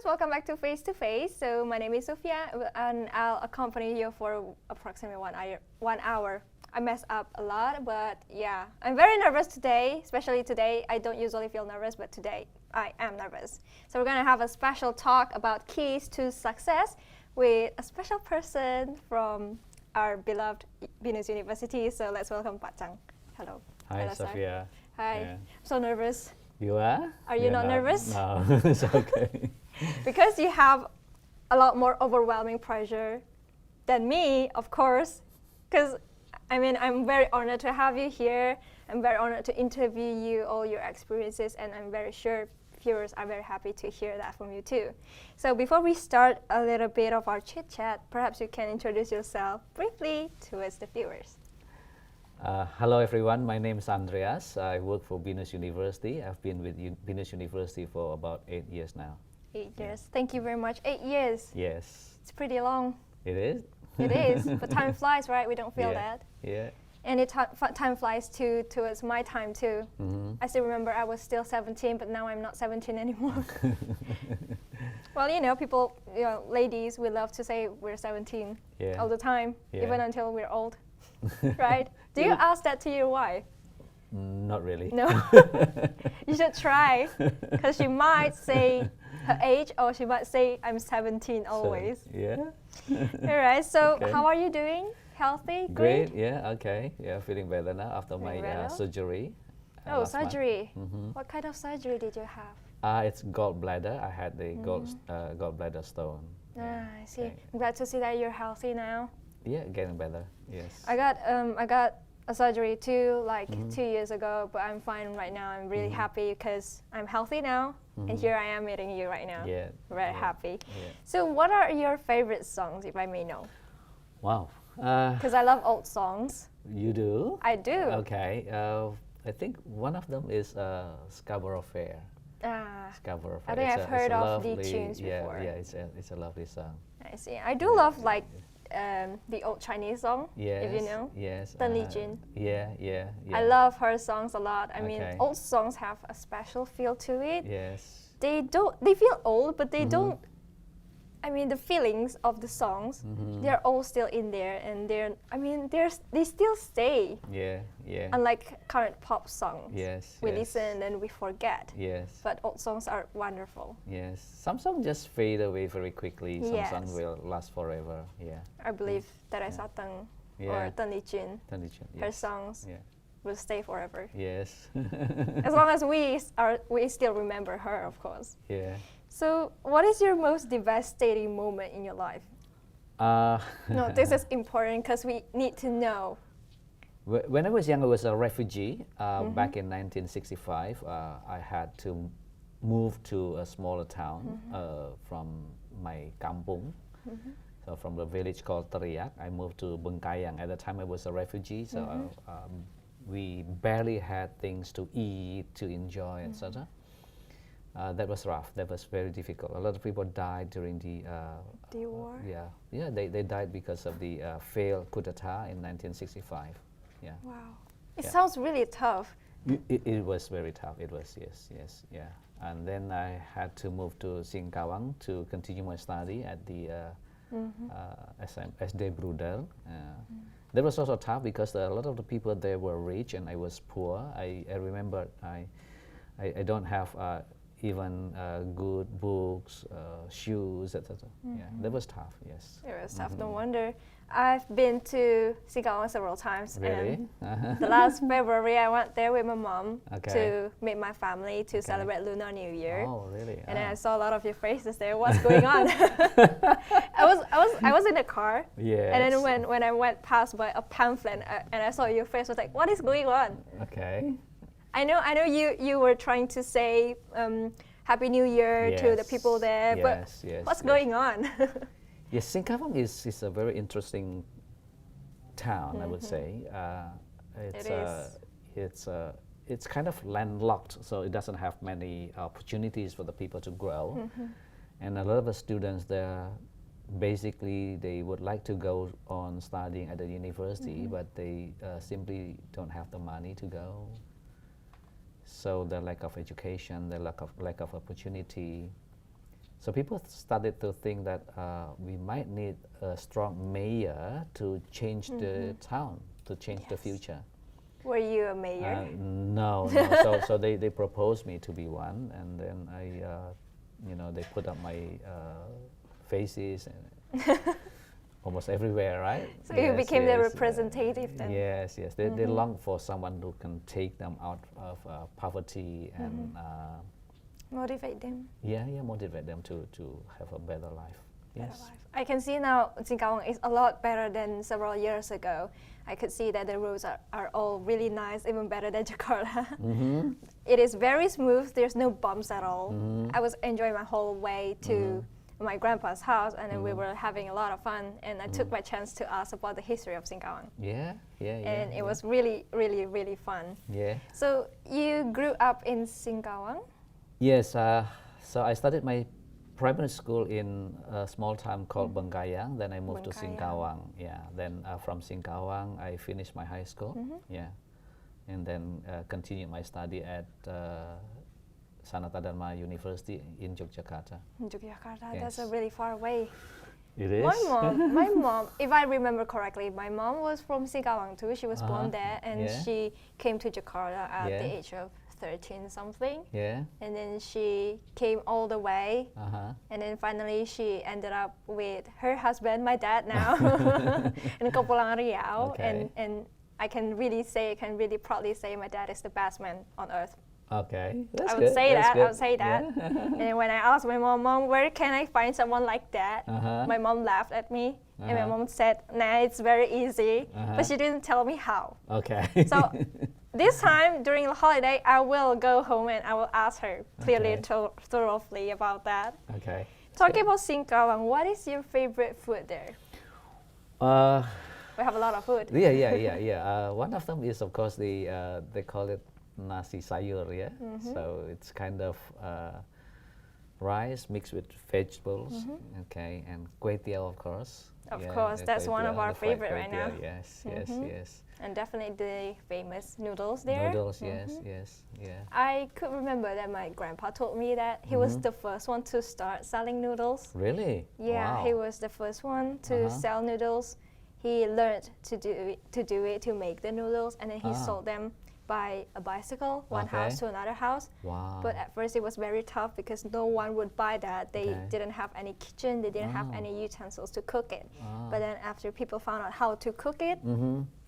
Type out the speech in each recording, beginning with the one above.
welcome back to Face to Face. So my name is Sophia, and I'll accompany you for approximately 1 hour. I messed up a lot, but yeah, I'm very nervous today, especially today. I don't usually feel nervous, but today I am nervous. So we're gonna have a special talk about keys to success with a special person from our beloved Venus University. So let's welcome Pak Chang. Hello. Hi, Hello, Sophia. Hi. Yeah. So nervous. You are? Are you not nervous? No, it's okay. Because you have a lot more overwhelming pressure than me, of course. Because I'm very honored to have you here. I'm very honored to interview you, all your experiences, and I'm very sure viewers are very happy to hear that from you too. So before we start a little bit of our chit chat, perhaps you can introduce yourself briefly towards the viewers. Hello everyone, my name is Andreas. I work for Venus University. I've been with Venus University for about 8 years now. 8 years. Thank you very much. 8 years. Yes. It's pretty long. It is? It is, but time flies, right? We don't feel that. Yeah. And time flies towards my time too. Mm-hmm. I still remember I was still 17, but now I'm not 17 anymore. Well, people, ladies, we love to say we're 17 all the time, even until we're old, right? Do you ask that to your wife? Not really. No. You should try, because she might say her age, or she might say I'm 17 always. So, yeah. All right. So Okay. how are you doing? Healthy? Great. Yeah. Okay. Yeah. Feeling better now after Feeling my better? surgery. Oh, last month. surgery. Mm-hmm. What kind of surgery did you have? It's gallbladder. I had the gallbladder stone. I see. Okay. I'm glad to see that you're healthy now. Yeah, getting better. Yes. I got a surgery too, like 2 years ago, but I'm fine right now. I'm really happy because I'm healthy now, and here I am meeting you right now. Yeah. Very happy. Yeah. So, what are your favorite songs, if I may know? Wow. Because I love old songs. You do? I do. Okay. I think one of them is Scarborough Fair. Scarborough Fair. I think I've heard of lovely, the tunes before. Yeah, it's a lovely song. I see. I do love like the old Chinese song, Yes. if you know. Yes. Deng Lijun. Yeah. I love her songs a lot. I mean, Okay. old songs have a special feel to it. Yes. They feel old, but they don't. I mean, the feelings of the songs, they're all still in there, and they still stay. Yeah. Unlike current pop songs, Yes. we yes. listen and we forget. Yes. But old songs are wonderful. Yes. Some songs just fade away very quickly. Some Yes. songs will last forever. Yeah. I believe Teresa Teng or Deng Lijun, Deng Lijun, her yes. songs Yeah. will stay forever. Yes. As long as we still remember her, of course. Yeah. So, what is your most devastating moment in your life? No, this is important because we need to know. When I was young, I was a refugee. Back in 1965, I had to move to a smaller town from my kampung. So from the village called Teriak, I moved to Bengkayang. At the time, I was a refugee, so we barely had things to eat, to enjoy, etc. That was rough. That was very difficult. A lot of people died during the war. Yeah. They died because of the failed coup d'état in 1965. Yeah. Wow. It sounds really tough. It was very tough. It was, yes. And then I had to move to Singkawang to continue my study at the SD Bruder. That was also tough because a lot of the people there were rich and I was poor. I remember I don't have even good books, shoes, etc. Yeah, that was tough. Yes. It was tough. No wonder. I've been to Singapore several times. Really? And the last February, I went there with my mom Okay. to meet my family to celebrate Lunar New Year. Oh, really? And then I saw a lot of your faces there. What's going on? I was in a car. Yes. And then when I went past by a pamphlet and I saw your face, I was like, what is going on? Okay. I know you were trying to say Happy New Year to the people there, but what's going on? Yes, Singkawang is a very interesting town, I would say. It's kind of landlocked, so it doesn't have many opportunities for the people to grow. And a lot of the students there, basically, they would like to go on studying at the university, but they simply don't have the money to go. So the lack of education, the lack of opportunity, So people started to think that we might need a strong mayor to change the town, to change the future. Were you a mayor? No, no. So they proposed me to be one, and then I, they put up my faces and almost everywhere, right? So you became the representative then? Yes, yes. They long for someone who can take them out of poverty and motivate them. Yeah, motivate them to have a better life. Yes. I can see now Singkawang is a lot better than several years ago. I could see that the roads are all really nice, even better than Jakarta. It is very smooth, there's no bumps at all. I was enjoying my whole way to my grandpa's house, and then we were having a lot of fun, and I took my chance to ask about the history of Singkawang. And it was really, really, really fun. Yeah. So you grew up in Singkawang? Yes, so I started my primary school in a small town called Bengkayang. Then I moved to Singkawang. Yeah. Then from Singkawang, I finished my high school. Yeah. And then continued my study at Sanata Dharma University in Yogyakarta. Yogyakarta, Yes. that's really far away. It is. My mom, if I remember correctly, my mom was from Singkawang too. She was born there, and she came to Jakarta at the age of 13 something. Yeah. And then she came all the way, and then finally she ended up with her husband, my dad now, in Kepulauan Riau. Okay. And I can really proudly say my dad is the best man on earth. Okay, I would say that. And when I asked my mom, where can I find someone like that? My mom laughed at me, and my mom said, nah, it's very easy. But she didn't tell me how. Okay. So this time during the holiday, I will go home and I will ask her clearly, thoroughly about that. Okay. Talking about Singkawang, what is your favorite food there? We have a lot of food. Yeah. One of them is, of course, they call it nasi sayur, yeah. So it's kind of rice mixed with vegetables, okay, and kway teow, of course. Of course, that's one of our favorite right now. Yes. And definitely the famous noodles there. Noodles, yes. I could remember that my grandpa told me that he was the first one to start selling noodles. Really? Yeah, Wow. he was the first one to sell noodles. He learned to make the noodles, and then he sold them by a bicycle, one house to another house. Wow. But at first it was very tough because no one would buy that. They didn't have any kitchen, they didn't have any utensils to cook it. But then after people found out how to cook it,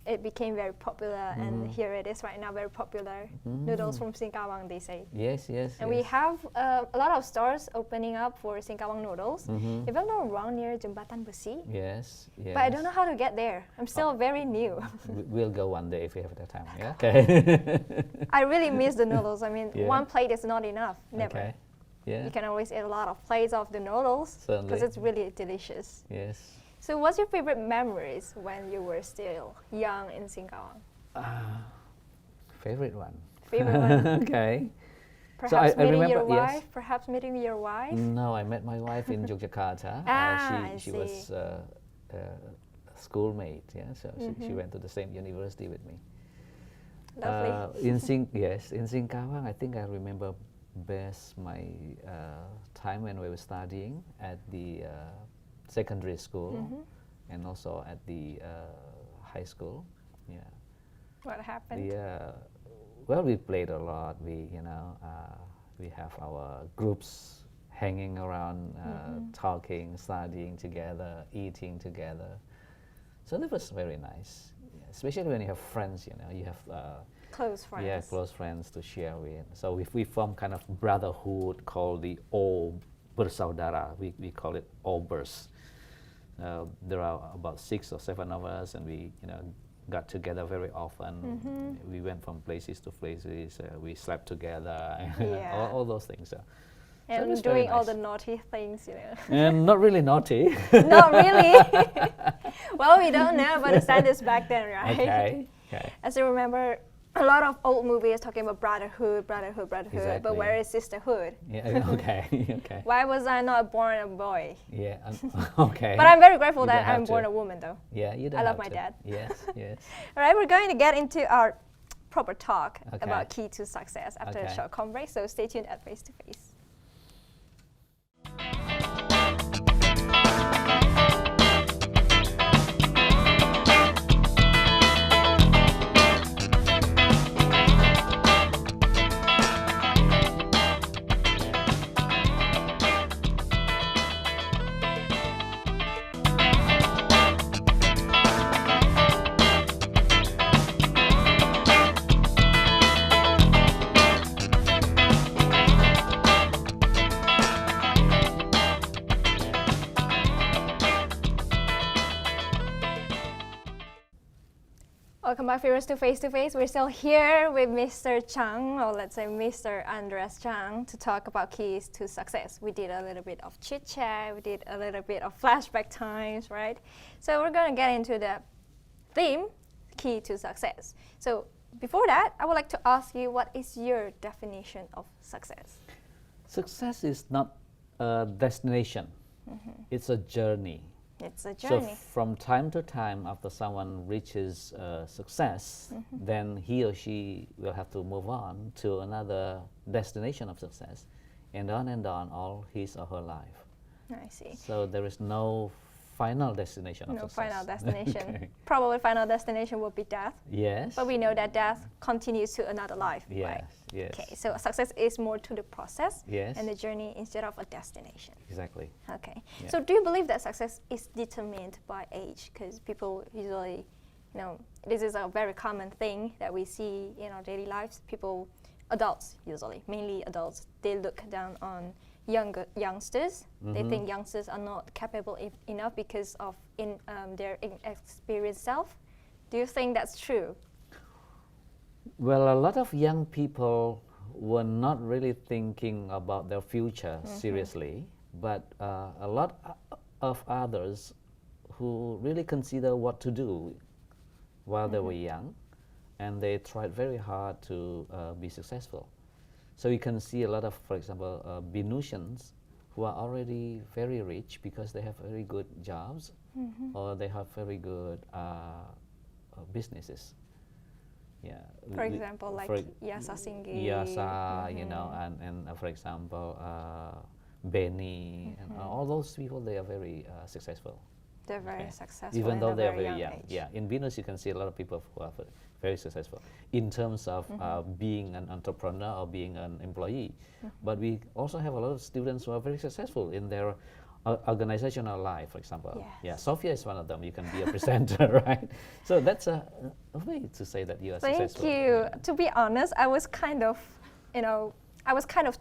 it became very popular, and here it is right now, very popular. Noodles from Singkawang, they say. Yes. And we have a lot of stores opening up for Singkawang noodles. If I'm not wrong, near Jembatan Besi. Yes. But I don't know how to get there. I'm still very new. We'll go one day if we have the time. Yeah. Okay. I really miss the noodles. I mean, one plate is not enough. Never. Okay. Yeah. You can always eat a lot of plates of the noodles because it's really delicious. Yes. So what's your favorite memories when you were still young in Singkawang? Favorite one. Favorite one? Okay. Perhaps I meeting remember, your wife? Perhaps meeting your wife? No, I met my wife in Yogyakarta. She was a schoolmate, yeah. So she went to the same university with me. Lovely. In Singkawang, I think I remember best my time when we were studying at the secondary school and also at the high school. Yeah. What happened? Well, we played a lot. We have our groups hanging around, talking, studying together, eating together. So that was very nice, especially when you have friends. You have close friends. Yeah, close friends to share with. So if we form kind of brotherhood called the All Bersaudara, we call it All Bers. There are about 6 or 7 of us, and we got together very often. We went from places to places. We slept together. all those things. So and doing all the naughty things, And not really naughty. Not really. Well, we don't know about the standards back then, right? Okay. As I remember, a lot of old movies talking about brotherhood. Exactly. But where is sisterhood? Yeah. Okay. Why was I not born a boy? Yeah. Okay. But I'm very grateful that I'm born a woman, though. Yeah, you don't. I love my dad. Yes. All right, we're going to get into our proper talk about key to success after a short break. So stay tuned at Face to Face. Welcome back, viewers, to Face to Face. We're still here with Mr. Chang, or let's say Mr. Andreas Chang, to talk about keys to success. We did a little bit of chit chat, we did a little bit of flashback times, right? So we're going to get into the theme, key to success. So before that, I would like to ask you, what is your definition of success? Success is not a destination, it's a journey. It's a So journey. from time to time, after someone reaches success, then he or she will have to move on to another destination of success, and on all his or her life. I see. So there is no final destination of No success. final destination. Okay. Probably final destination will be death. Yes. But we know that death continues to another life, Yes, right? yes. Okay, so success is more to the process Yes. and the journey instead of a destination. Exactly. Okay, Yeah. so do you believe that success is determined by age? Because people usually, this is a very common thing that we see in our daily lives. People, adults usually, mainly adults, they look down on youngsters. They think youngsters are not capable enough because of their inexperienced self. Do you think that's true? Well, a lot of young people were not really thinking about their future seriously, but a lot of others who really consider what to do while they were young, and they tried very hard to be successful. So you can see a lot of, for example, Venusians who are already very rich because they have very good jobs, or they have very good businesses. Yeah. For example, like Yasa Singhi. Yasa, and for example, Benny, and all those people, they are very successful. They're very successful Even though at a they are very very young. age. Yeah, in Venus you can see a lot of people who are very successful in terms of being an entrepreneur or being an employee. But we also have a lot of students who are very successful in their organizational life, for example. Yes. Yeah, Sophia is one of them. You can be a presenter, right? So that's a way to say that you are successful. Thank you. Yeah. To be honest, I was kind of,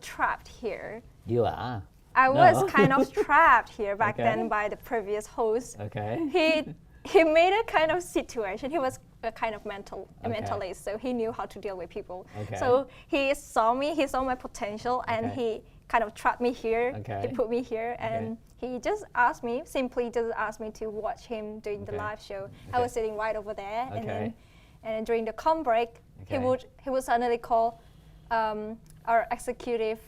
trapped here. You are. I No. was kind of trapped here back Okay. then by the previous host. Okay. He made a kind of situation. He was a kind of Okay. mentalist, so he knew how to deal with people. Okay. So he saw me, he saw my potential, and Okay. he kind of trapped me here. Okay. He put me here, and he just simply asked me to watch him doing the Okay. live show. I Okay. was sitting right over there, and Okay. then during the com break, Okay. he would suddenly call our executive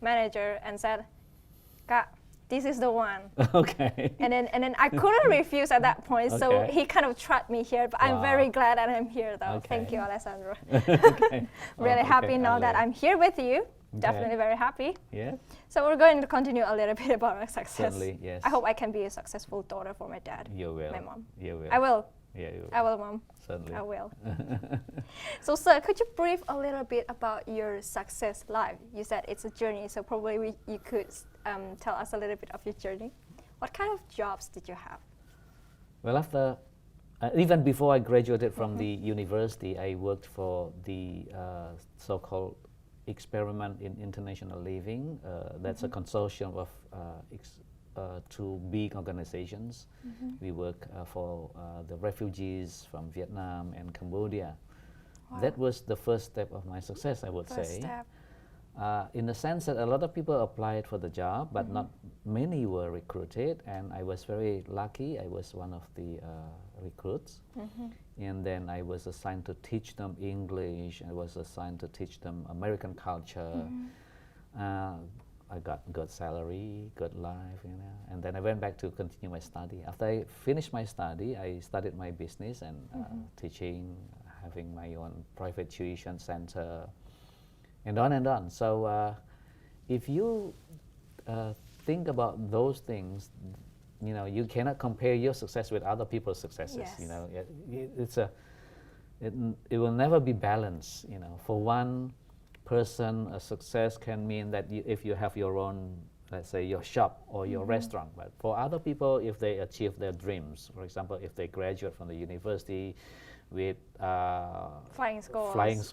manager and said, "Kak, this is the one." Okay. And then I couldn't refuse at that point, so Okay. he kind of trapped me here. But I'm Wow. very glad that I'm here, though. Okay. Thank you, Alessandro. Okay. Really Oh, happy okay, now that Ale. I'm here with you. Okay. Definitely very happy. Yeah. So we're going to continue a little bit about our success. Certainly, yes. I hope I can be a successful daughter for my dad. You will. My mom. You will. I will. Yeah, you will. I will, Mom. Certainly. I will. So, sir, could you brief a little bit about your success life? You said it's a journey, so probably you could tell us a little bit of your journey. What kind of jobs did you have? Well, after, even before I graduated from the university, I worked for the so-called Experiment in International Living. That's a consortium of two big organizations. We work for the refugees from Vietnam and Cambodia. Wow. That was the first step of my success, I would First say. step. In the sense that a lot of people applied for the job, but not many were recruited, and I was very lucky. I was one of the recruits, and then I was assigned to teach them English. I was assigned to teach them American culture. I got good salary, good life, and then I went back to continue my study. After I finished my study, I started my business and teaching, having my own private tuition center, and on and on. So if you think about those things, you cannot compare your success with other people's successes. Yes. It will never be balanced. For one person, a success can mean that if you have your own, let's say, your shop or your restaurant. But for other people, if they achieve their dreams, for example, if they graduate from the university with Flying scores. flying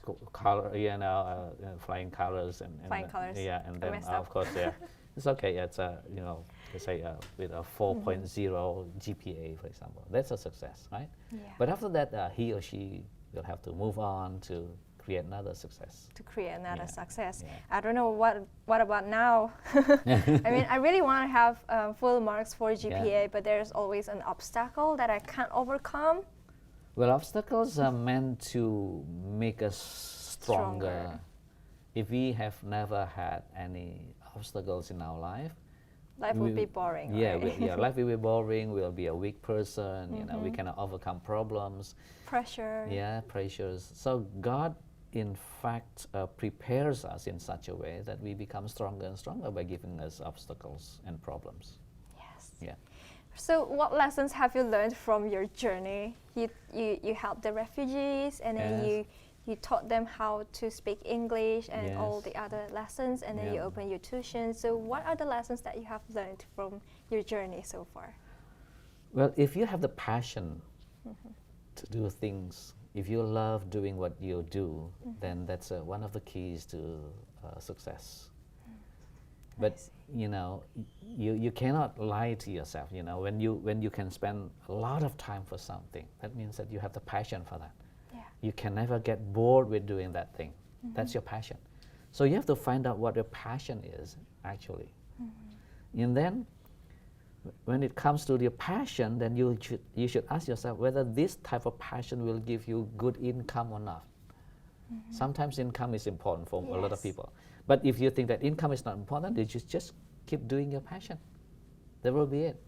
colors and Flying colors. yeah, and I then messed up. of course, yeah, It's okay. It's let's say with a 4.0 GPA, for example. That's a success, right? Yeah. But after that, he or she will have to move on to create another success. To create another success. Yeah. I don't know what about now. I mean, I really want to have full marks for GPA, but there's always an obstacle that I can't overcome. Well, obstacles are meant to make us stronger. If we have never had any obstacles in our life, life would be boring. Yeah, right? life will be boring. We'll be a weak person. You know, we cannot overcome problems. Pressure. Yeah, pressures. So God, in fact, prepares us in such a way that we become stronger and stronger by giving us obstacles and problems. Yes. Yeah. So, what lessons have you learned from your journey? You helped the refugees, and then you taught them how to speak English and all the other lessons, and then you opened your tuition. So what are the lessons that you have learned from your journey so far? Well, if you have the passion to do things, if you love doing what you do, then that's one of the keys to success. But you know, you cannot lie to yourself. You know, when you can spend a lot of time for something, that means that you have the passion for that. You can never get bored with doing that thing. That's your passion. So you have to find out what your passion is actually. And then when it comes to your passion, then you should ask yourself whether this type of passion will give you good income or not. Sometimes income is important for a lot of people. But if you think that income is not important, then you just keep doing your passion. That will be it.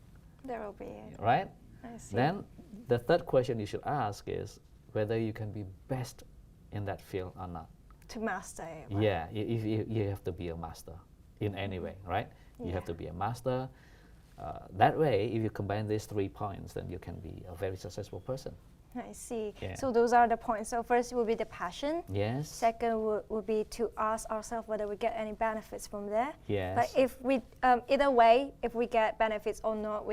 There will be it. Right? I see. Then the third question you should ask is whether you can be best in that field or not. To master it. Right? Yeah, you have to be a master in any way, right? You have to be a master. That way, if you combine these 3 points, then you can be a very successful person. I see. Yeah. So those are the points. So first will be the passion. Yes. Second would be to ask ourselves whether we get any benefits from there. Yes. But if we, either way, if we get benefits or not,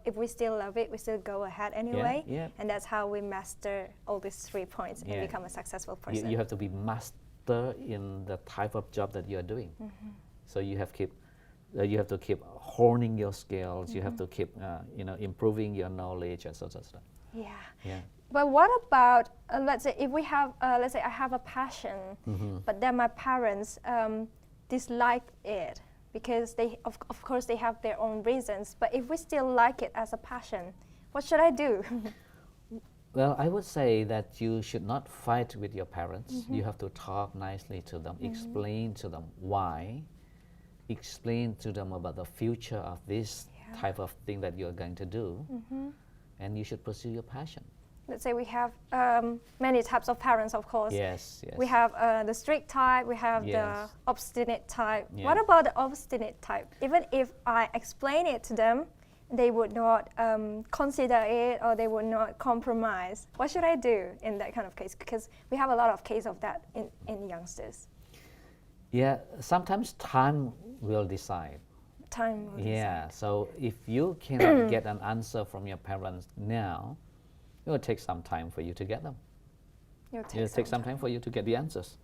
if we still love it, we still go ahead anyway. Yeah. And that's how we master all these 3 points and become a successful person. You have to be master in the type of job that you are doing. So you have to keep honing your skills. You have to keep improving your knowledge and such. Yeah. Yeah. But what about, let's say, if we have, let's say I have a passion, but then my parents dislike it because they, of course, they have their own reasons. But if we still like it as a passion, what should I do? Well, I would say that you should not fight with your parents. You have to talk nicely to them, explain to them why, explain to them about the future of this type of thing that you're going to do, and you should pursue your passion. Let's say we have many types of parents, of course. Yes. We have the strict type, we have the obstinate type. What about the obstinate type? Even if I explain it to them, they would not consider it or they would not compromise. What should I do in that kind of case? Because we have a lot of cases of that in youngsters. Yeah, sometimes time will decide. Time will decide. So if you cannot get an answer from your parents now, it will take some time for you to get them. It will take some time for you to get the answers.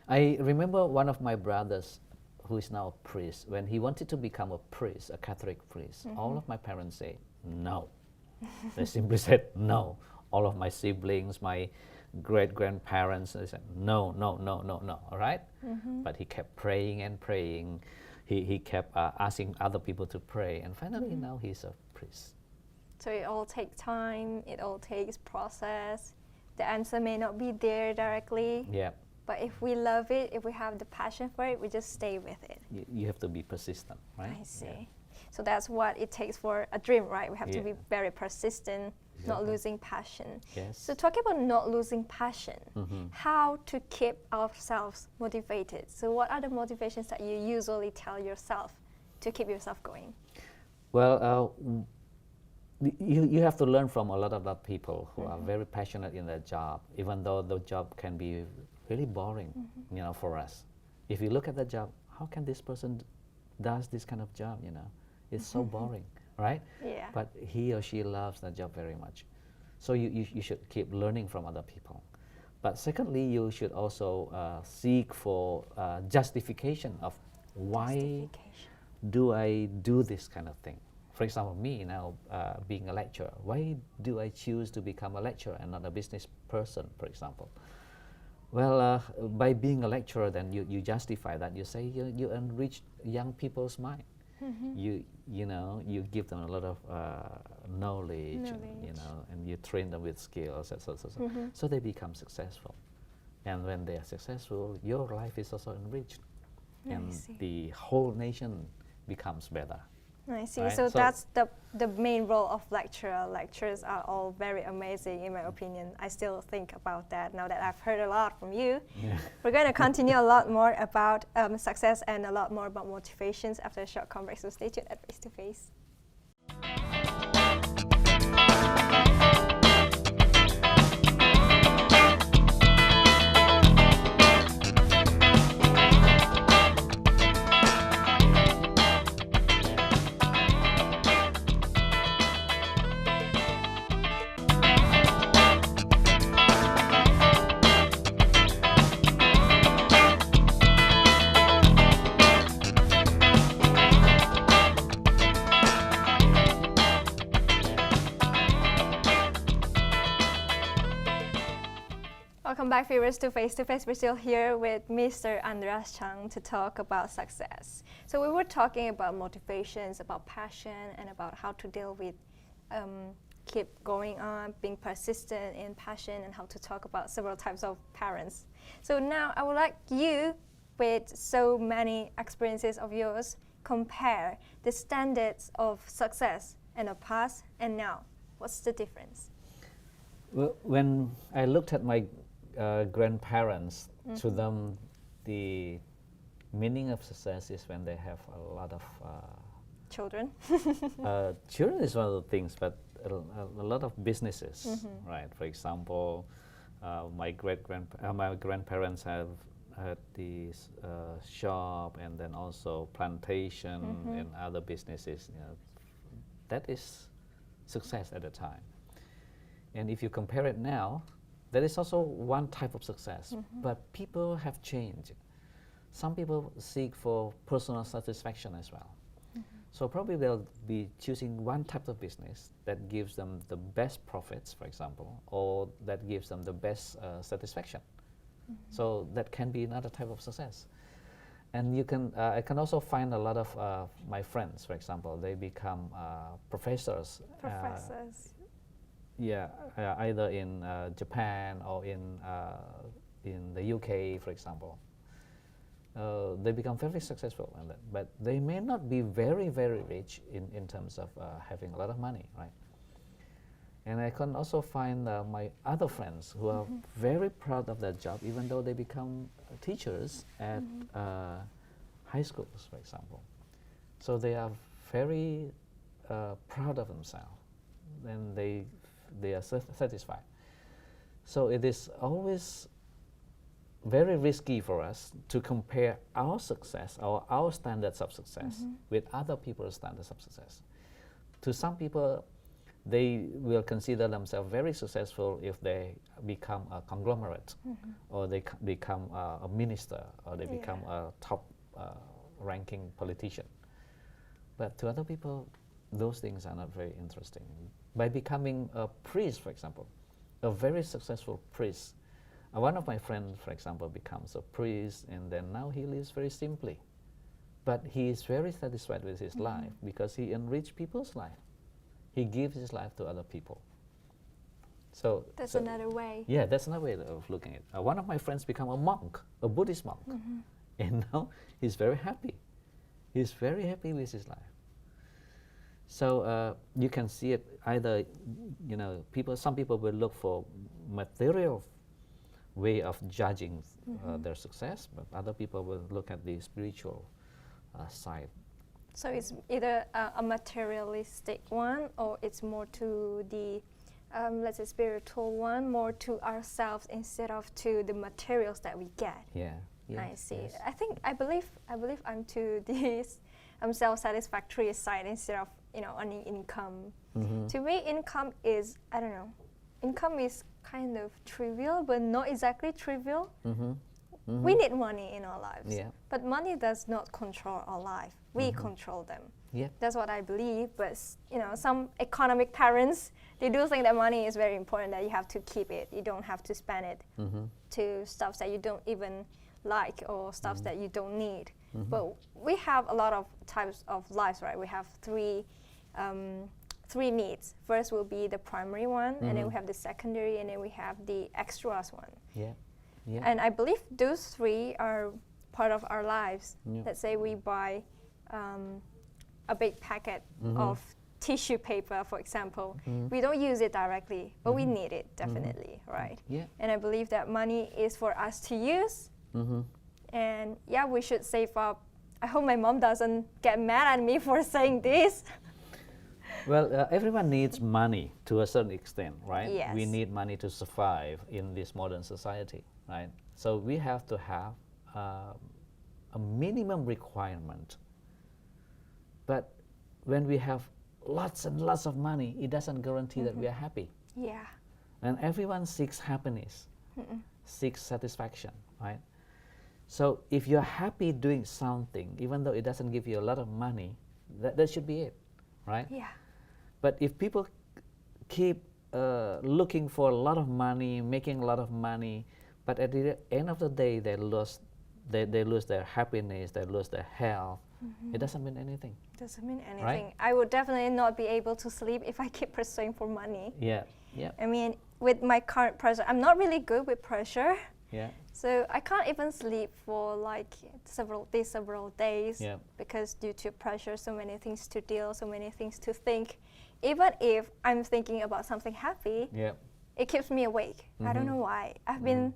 I remember one of my brothers, who is now a priest, when he wanted to become a priest, a Catholic priest, all of my parents said no. They simply said no. All of my siblings, my great-grandparents, they said no, all right? But he kept praying and praying. He kept asking other people to pray, and finally now he's a priest. So it all takes time, it all takes process. The answer may not be there directly. Yeah. But if we love it, if we have the passion for it, we just stay with it. You have to be persistent, right? I see. So that's what it takes for a dream, right? We have to be very persistent, not losing passion. Yes. So talking about not losing passion, how to keep ourselves motivated? So what are the motivations that you usually tell yourself to keep yourself going? Well, you have to learn from a lot of other people who are very passionate in their job, even though the job can be really boring, for us. If you look at the job, how can this person does this kind of job, It's so boring, right? Yeah. But he or she loves that job very much. So you should keep learning from other people. But secondly, you should also seek for justification of why Justification. do I do this kind of thing? For example, me now being a lecturer, why do I choose to become a lecturer and not a business person, for example? Well, by being a lecturer, then you justify that. You say you enrich young people's mind. You give them a lot of knowledge. And you train them with skills, so they become successful. And when they are successful, your life is also enriched, and the whole nation becomes better. I see. Right? So that's the main role of lecturer. Lecturers are all very amazing, in my opinion. I still think about that now that I've heard a lot from you. Yeah. We're going to continue a lot more about success and a lot more about motivations after a short comeback. So stay tuned at Face to Face. Welcome back, viewers, to Face. We're still here with Mr. Andreas Chang to talk about success. So we were talking about motivations, about passion, and about how to deal with keep going on, being persistent in passion, and how to talk about several types of parents. So now I would like you, with so many experiences of yours, compare the standards of success in the past and now. What's the difference? Well, when I looked at my grandparents, to them, the meaning of success is when they have a lot of Children. children is one of the things, but a lot of businesses, right? For example, my grandparents have had this shop, and then also plantation and other businesses. That is success at the time. And if you compare it now, that is also one type of success, but people have changed. Some people seek for personal satisfaction as well. So probably they'll be choosing one type of business that gives them the best profits, for example, or that gives them the best satisfaction. So that can be another type of success. And you can, I can also find a lot of my friends, for example, they become professors. Either in Japan or in the UK, for example. They become very successful in that, but they may not be very, very rich in terms of having a lot of money, right? And I can also find my other friends who are very proud of their job, even though they become teachers at high schools, for example. So they are very proud of themselves, and they are satisfied. So it is always very risky for us to compare our success or our standards of success with other people's standards of success. To some people, they will consider themselves very successful if they become a conglomerate, or they become a minister, or they become a top ranking politician. But to other people, those things are not very interesting. By becoming a priest, for example, a very successful priest, one of my friends, for example, becomes a priest, and then now he lives very simply. But he is very satisfied with his life because he enriched people's life. He gives his life to other people. So that's another way. Yeah, that's another way of looking at it. One of my friends became a monk, a Buddhist monk, and now he's very happy. He's very happy with his life. So you can see it either, some people will look for material way of judging their success, but other people will look at the spiritual side. So it's either a materialistic one, or it's more to the, let's say, spiritual one, more to ourselves instead of to the materials that we get. Yeah. I see. Yes. I believe I'm to this self-satisfactory side instead of earning income. To me, income is, I don't know, income is kind of trivial, but not exactly trivial. We need money in our lives. Yeah. But money does not control our life. We control them. Yeah. That's what I believe. But some economic parents, they do think that money is very important, that you have to keep it. You don't have to spend it to stuff that you don't even like or stuff that you don't need. But we have a lot of types of lives, right? We have three needs. First will be the primary one, and then we have the secondary, and then we have the extras one. Yeah. Yeah. And I believe those three are part of our lives. Yeah. Let's say we buy a big packet of tissue paper, for example. We don't use it directly, but we need it definitely, right? Yeah. And I believe that money is for us to use. And yeah, we should save up. I hope my mom doesn't get mad at me for saying this. Well, everyone needs money to a certain extent, right? Yes. We need money to survive in this modern society, right? So we have to have a minimum requirement. But when we have lots and lots of money, it doesn't guarantee that we are happy. Yeah. And everyone seeks happiness, seeks satisfaction, right? So if you're happy doing something, even though it doesn't give you a lot of money, that should be it, right? Yeah. But if people keep looking for a lot of money, making a lot of money, but at the end of the day they lose their happiness, they lose their health, it doesn't mean anything. Doesn't mean anything. Right? I would definitely not be able to sleep if I keep pursuing for money. Yeah, yeah, I mean, with my current pressure, I'm not really good with pressure. yeah, So I can't even sleep for like several days yeah. because due to pressure, so many things to deal, so many things to think. Even if I'm thinking about something happy, yeah. it keeps me awake. I don't know why. I've been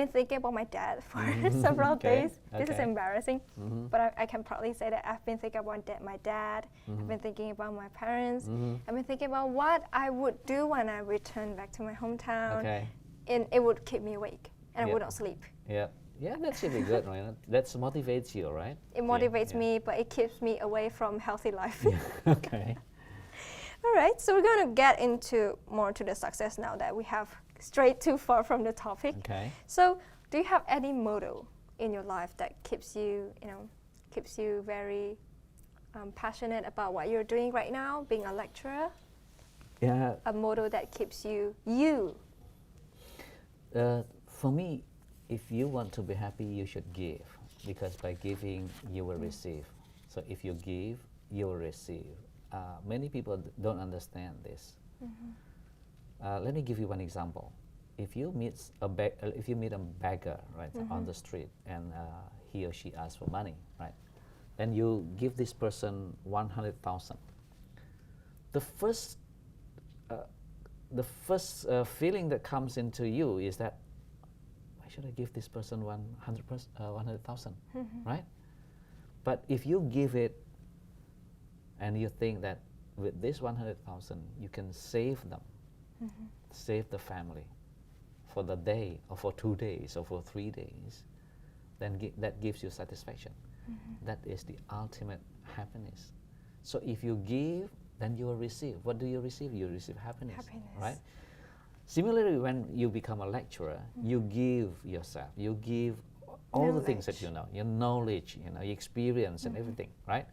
thinking about my dad for several Okay, days. This is okay. embarrassing, but I can probably say that I've been thinking about my dad. I've been thinking about my parents. I've been thinking about what I would do when I return back to my hometown, Okay. and it would keep me awake, and I Yeah. wouldn't sleep. Yeah, yeah, that should be good, right? That motivates you, right? It motivates me, but it keeps me away from healthy life. Okay. All right, so we're going to get into more to the success now that we have strayed too far from the topic. Okay. So, do you have any motto in your life that keeps you very passionate about what you're doing right now, being a lecturer? Yeah. A motto that keeps you. For me, if you want to be happy, you should give, because by giving, you will receive. So if you give, you will receive. Many people don't understand this. Let me give you one example. If you meet a beggar, right, on the street, and he or she asks for money, right, then you give this person 100,000. The first feeling that comes into you is that, why should I give this person 100,000, right? But if you give it, and you think that with this 100,000 you can save them, save the family for the day, or for 2 days, or for 3 days, then that gives you satisfaction. That is the ultimate happiness. So if you give, then you will receive. What do you receive? You receive happiness. Right? Similarly, when you become a lecturer, you give yourself, you give all the things that you know, your knowledge, your experience and everything, right?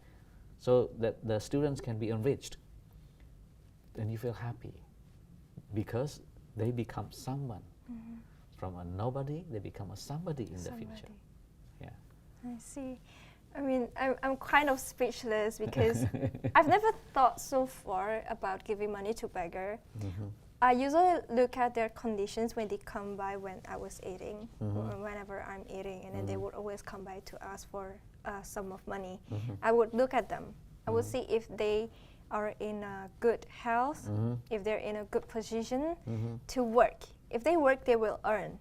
So that the students can be enriched. Then you feel happy because they become someone. From a nobody, they become a somebody in the future. Yeah. I see. I mean, I'm kind of speechless because I've never thought so far about giving money to beggar. I usually look at their conditions when they come by when I was eating, or whenever I'm eating, and then they would always come by to ask for a sum of money. I would look at them. I would see if they are in a good health, if they're in a good position to work. If they work, they will earn.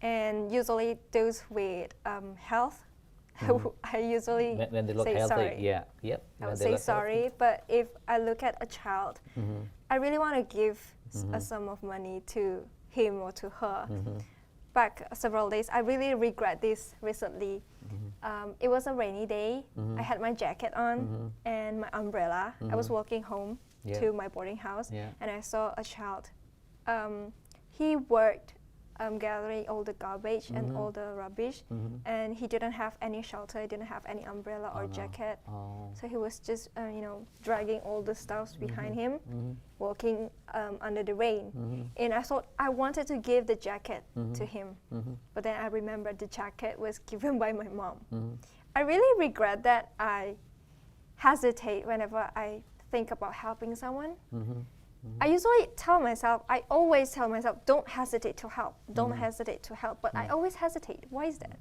And usually those with health, I usually when they look say healthy, sorry. yeah, yep. I would say sorry, but if I look at a child, I really want to give a sum of money to him or to her. Back several days, I really regret this recently. It was a rainy day. I had my jacket on and my umbrella. I was walking home to my boarding house, and I saw a child. He worked gathering all the garbage and all the rubbish, and he didn't have any shelter, he didn't have any umbrella or jacket, so he was just dragging all the stuffs behind him, walking under the rain. And I thought I wanted to give the jacket to him, but then I remembered the jacket was given by my mom. I really regret that. I hesitate whenever I think about helping someone. I usually I always tell myself, don't hesitate to help, don't hesitate to help, but I always hesitate. Why is that?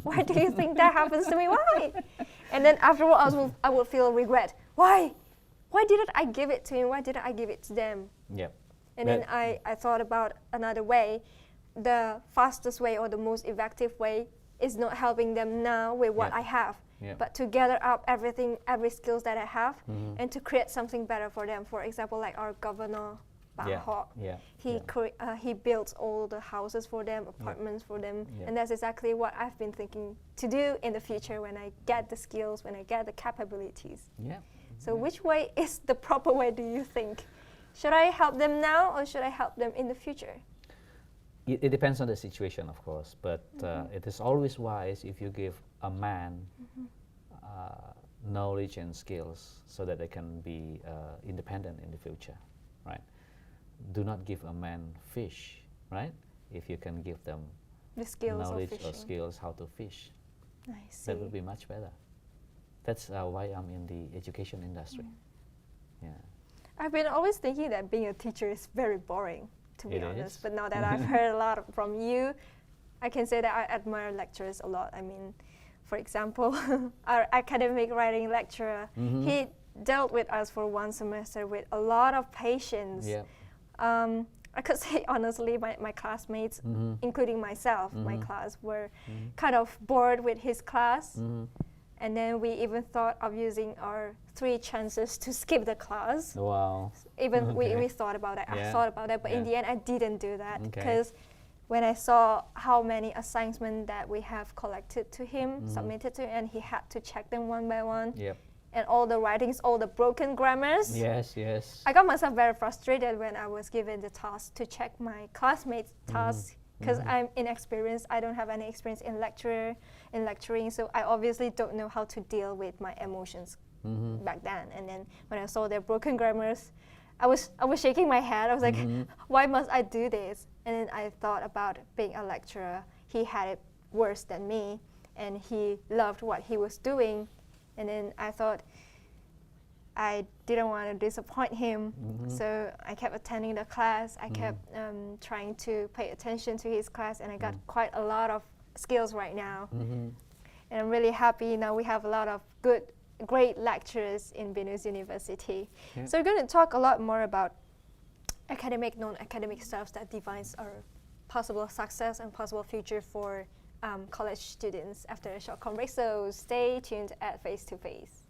Why do you think that happens to me? Why? And then afterwards I would feel regret. Why? Why didn't I give it to him? Why didn't I give it to them? Yep. And then I thought about another way. The fastest way or the most effective way is not helping them now with what I have, but to gather up every skills that I have, and to create something better for them. For example, like our governor, Ho, he built all the houses for them, apartments for them, and that's exactly what I've been thinking to do in the future when I get the skills, when I get the capabilities. So which way is the proper way, do you think? Should I help them now or should I help them in the future? It depends on the situation, of course, but it is always wise if you give a man knowledge and skills so that they can be independent in the future, right? Do not give a man fish, right? If you can give them the skills knowledge of or skills how to fish, I see. that would be much better. That's why I'm in the education industry. I've been always thinking that being a teacher is very boring, to be honest. But now that I've heard a lot from you, I can say that I admire lecturers a lot. I mean, for example, our academic writing lecturer, he dealt with us for one semester with a lot of patience. I could say honestly, my classmates, including myself, my class, were kind of bored with his class. And then we even thought of using our 3 chances to skip the class. Wow. Even we thought about that. I thought about that, but in the end I didn't do that because when I saw how many assignments that we have collected to him, submitted to him, and he had to check them one by one, and all the writings, all the broken grammars. I got myself very frustrated when I was given the task to check my classmates' tasks. Because I'm inexperienced, I don't have any experience in lecturing, so I obviously don't know how to deal with my emotions back then. And then when I saw their broken grammars, I was shaking my head. I was like, why must I do this? And then I thought about being a lecturer. He had it worse than me, and he loved what he was doing. And then I thought, I didn't want to disappoint him, so I kept attending the class. I kept trying to pay attention to his class, and I got quite a lot of skills right now. And I'm really happy now we have a lot of great lecturers in Venus University. So we're going to talk a lot more about academic, non-academic stuff that defines our possible success and possible future for college students after a short break. So stay tuned at Face to Face.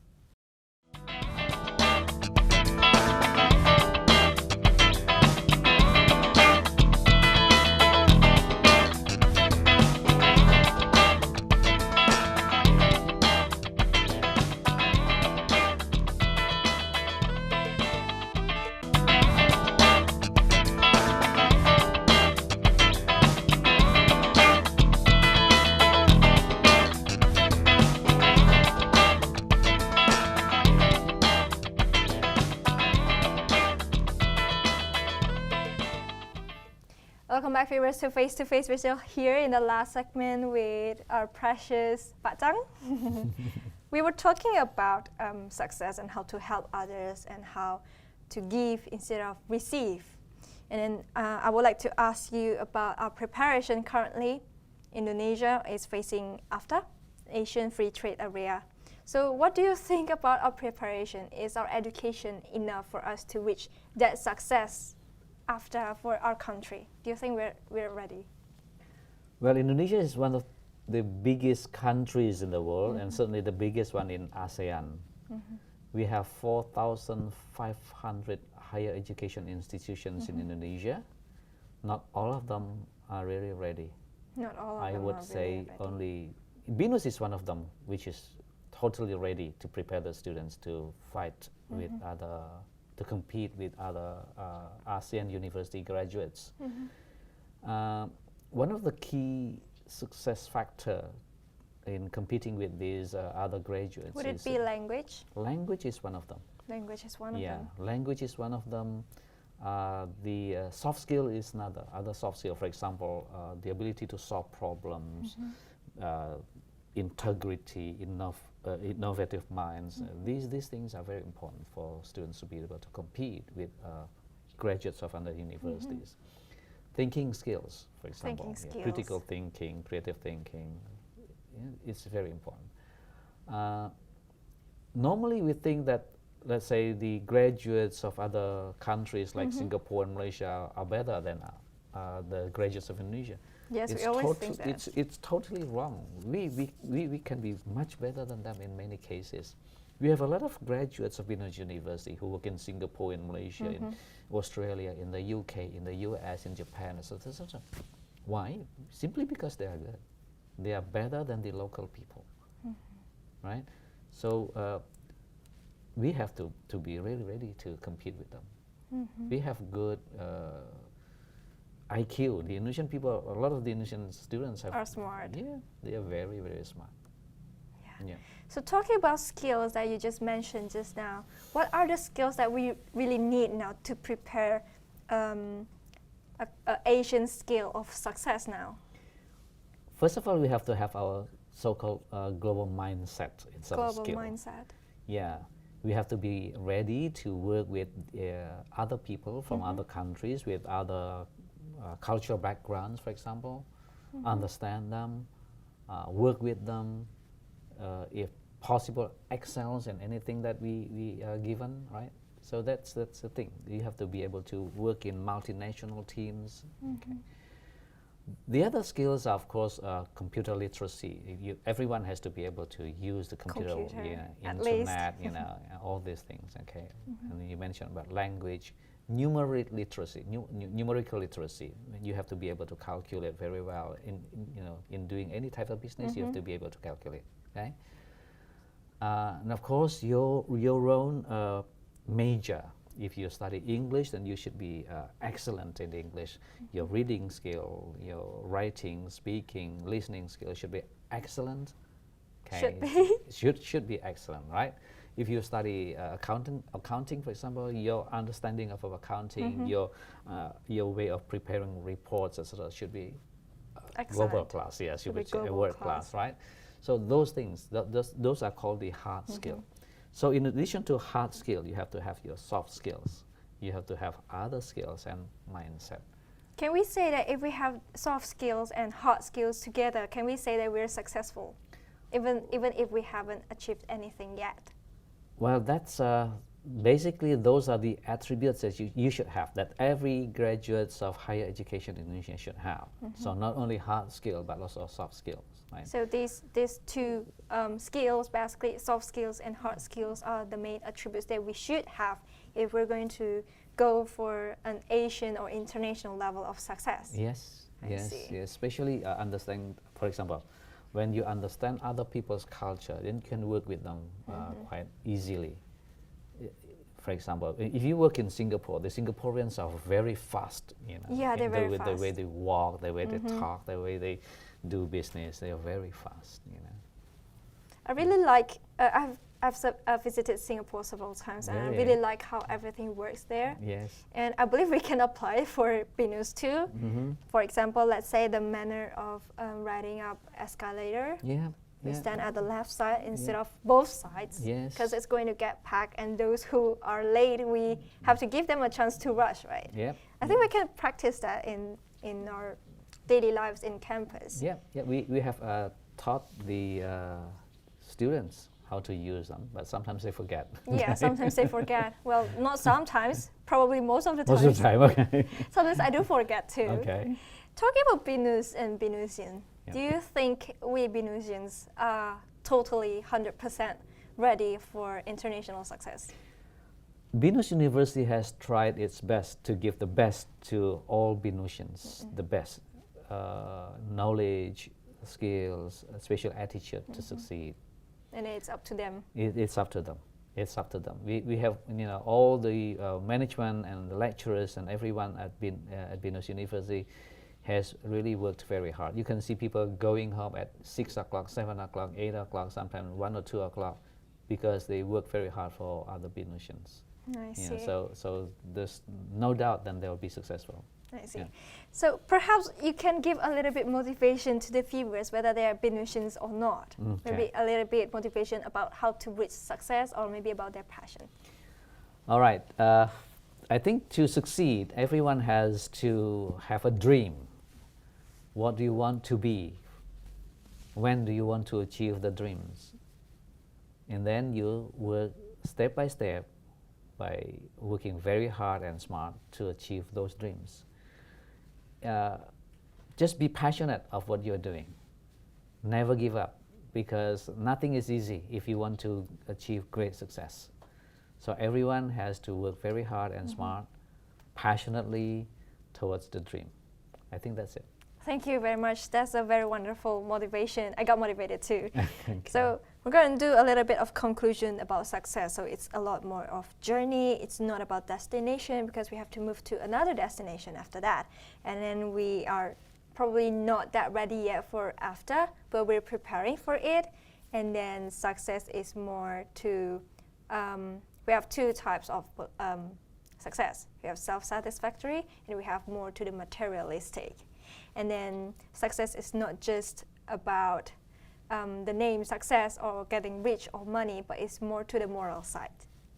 Welcome back, viewers, to Face to Face. We're still here in the last segment with our precious Pak Chang. We were talking about success and how to help others and how to give instead of receive. And then I would like to ask you about our preparation currently. Indonesia is facing AFTA, Asian Free Trade Area. So what do you think about our preparation? Is our education enough for us to reach that success after for our country? Do you think we're ready? Well, Indonesia is one of the biggest countries in the world, and certainly the biggest one in ASEAN. We have 4,500 higher education institutions in Indonesia. Not all of them are really ready. Not all of I them would are say really ready. only Binus is one of them, which is totally ready to prepare the students to fight with other, to compete with other ASEAN university graduates. one of the key success factor in competing with these other graduates Would it is be language? language is one of them. Language is one of Yeah, them. language is one of them. The soft skill is another. Other soft skill, for example, the ability to solve problems, integrity, innovative minds. These things are very important for students to be able to compete with graduates of other universities. Thinking skills, for example, Thinking skills. critical thinking, creative thinking, it's very important. Normally, we think that, let's say, the graduates of other countries like Singapore and Malaysia are better than the graduates of Indonesia. Yes, we always think that. It's totally wrong. We can be much better than them in many cases. We have a lot of graduates of Indonesia University who work in Singapore, in Malaysia, in Australia, in the UK, in the US, in Japan, etc. Why? Simply because they are good. They are better than the local people, right? So we have to be really ready to compete with them. We have good IQ. The Indonesian people, a lot of the Indonesian students Are smart. Yeah, they are very, very smart. Yeah. So talking about skills that you just mentioned just now, what are the skills that we really need now to prepare an Asian skill of success now? First of all, we have to have our so-called global mindset. It's a Global skill. mindset. Yeah, we have to be ready to work with other people from other countries, with other cultural backgrounds, for example, understand them, work with them, if possible, excels in anything that we are given, right? So that's the thing. You have to be able to work in multinational teams. Okay. The other skills are, of course, computer literacy. Everyone has to be able to use the computer, internet, all these things. Okay, and you mentioned about language, numerical literacy. Numerical literacy. You have to be able to calculate very well. In doing any type of business, you have to be able to calculate. Okay, and of course, your own major. If you study English, then you should be excellent in English. Your reading skill, your writing, speaking, listening skill should be excellent. Okay. Should be. should be excellent, right? If you study accounting, for example, your understanding of accounting, your way of preparing reports, etc., should be global class. Yes, you would say world class, right? So those things, those are called the hard skill. So in addition to hard skill, you have to have your soft skills. You have to have other skills and mindset. Can we say that if we have soft skills and hard skills together, can we say that we're successful, even if we haven't achieved anything yet? Well, that's basically those are the attributes that you should have, that every graduates of higher education in Indonesia should have. So not only hard skill, but also soft skills. Right? So these two skills, basically soft skills and hard skills, are the main attributes that we should have if we're going to go for an Asian or international level of success. Yes, yes, see. yes. Especially understanding, for example, when you understand other people's culture, then you can work with them quite easily. For example, if you work in Singapore, the Singaporeans are very fast. Yeah, they're very fast. The way they walk, the way they talk, the way they do business, they are very fast. I really like. I've visited Singapore several times, and I really like how everything works there. Yes. And I believe we can apply for BNUS too. For example, let's say the manner of riding up escalator. Yeah. We stand at the left side instead of both sides, because it's going to get packed, and those who are late, we have to give them a chance to rush, right? Yep. I think we can practice that in our daily lives in campus. Yeah, yeah. We have taught the students how to use them, but sometimes they forget. Yeah, sometimes they forget. Well, not sometimes, probably most of the time. Most of the time, okay. Sometimes I do forget too. Okay. Talking about BNUS and BNUsian, do you think we BNUsians are totally 100% ready for international success? BNUS University has tried its best to give the best to all BNUsians, the best knowledge, skills, special attitude to succeed. And it's up to them. It's up to them. It's up to them. We have all the management and the lecturers and everyone at BNUS University has really worked very hard. You can see people going home at 6 o'clock, 7 o'clock, 8 o'clock, sometimes 1 or 2 o'clock, because they work very hard for other businesses. I see. So there's no doubt that they'll be successful. I see. Yeah. So perhaps you can give a little bit motivation to the viewers, whether they are musicians or not. Okay. Maybe a little bit motivation about how to reach success, or maybe about their passion. All right. I think to succeed, everyone has to have a dream. What do you want to be? When do you want to achieve the dreams? And then you work step by step by working very hard and smart to achieve those dreams. Just be passionate of what you're doing. Never give up, because nothing is easy if you want to achieve great success. So everyone has to work very hard and smart, passionately towards the dream. I think that's it. Thank you very much. That's a very wonderful motivation. I got motivated too. Thank you. So we're going to do a little bit of conclusion about success. So it's a lot more of journey. It's not about destination, because we have to move to another destination after that. And then we are probably not that ready yet for after, but we're preparing for it. And then success is more to, we have two types of success. We have self-satisfactory, and we have more to the materialistic. And then success is not just about the name success or getting rich or money, but it's more to the moral side.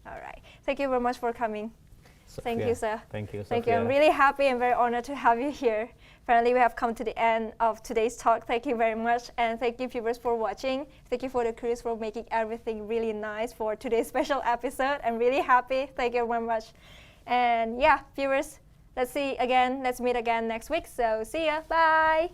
All right. Thank you very much for coming. Thank you, sir. Thank you, Thank you. Sophia. I'm really happy and very honored to have you here. Finally, we have come to the end of today's talk. Thank you very much. And thank you, viewers, for watching. Thank you for the crews for making everything really nice for today's special episode. I'm really happy. Thank you very much. And yeah, viewers, let's meet again next week. So see ya. Bye.